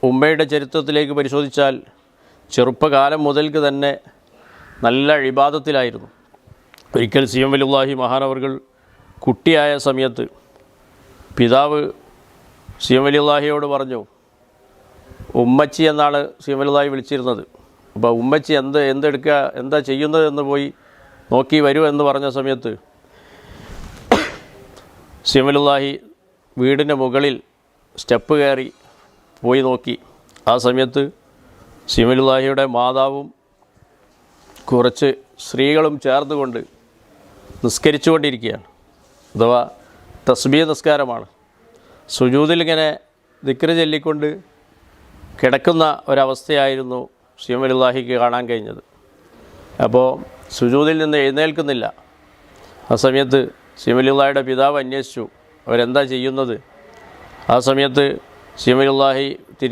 ഉമ്മയുടെ ചരിത്രത്തിലേക്ക് പരിശോധിച്ചാൽ ചെറുപ്പകാലം മുതൽക്ക് തന്നെ നല്ല ഇബാദത്തിലായിരുന്നു. ഒരിക്കൽ സി എം വലിയുള്ളാഹി മഹാനവർകൾ കുട്ടിയായ സമയത്ത് പിതാവ് സി എം വലിയുള്ളാഹിയോട് പറഞ്ഞു, ഉമ്മച്ചി എന്നാണ് സി എം വലിയുള്ളാഹി വിളിച്ചിരുന്നത്. അപ്പോൾ ഉമ്മച്ചി എന്തെടുക്കുക, എന്താ ചെയ്യുന്നത് എന്ന് പോയി നോക്കി വരൂ എന്ന് പറഞ്ഞ സമയത്ത് സി എം വലിയുള്ളാഹി വീടിൻ്റെ മുകളിൽ സ്റ്റെപ്പ് കയറി പോയി നോക്കി. ആ സമയത്ത് സി എം വലിയുള്ളാഹിയുടെ മാതാവും കുറച്ച് സ്ത്രീകളും ചേർന്നുകൊണ്ട് നിസ്കരിച്ചുകൊണ്ടിരിക്കുകയാണ്. അഥവാ തസ്ബീഹ് നിസ്കാരമാണ്. സുജൂദിൽ ഇങ്ങനെ ദിക്ർ ചൊല്ലിക്കൊണ്ട് കിടക്കുന്ന ഒരവസ്ഥയായിരുന്നു സി എം വലിയുള്ളാഹിക്ക് കാണാൻ കഴിഞ്ഞത്. അപ്പോൾ സുജൂദിൽ നിന്ന് എഴുന്നേൽക്കുന്നില്ല. ആ സമയത്ത് സി എം വലിയുള്ളാഹിയുടെ പിതാവ് അന്വേഷിച്ചു അവരെന്താ ചെയ്യുന്നത്. ആ സമയത്ത് സി എം വലിയുള്ളാഹി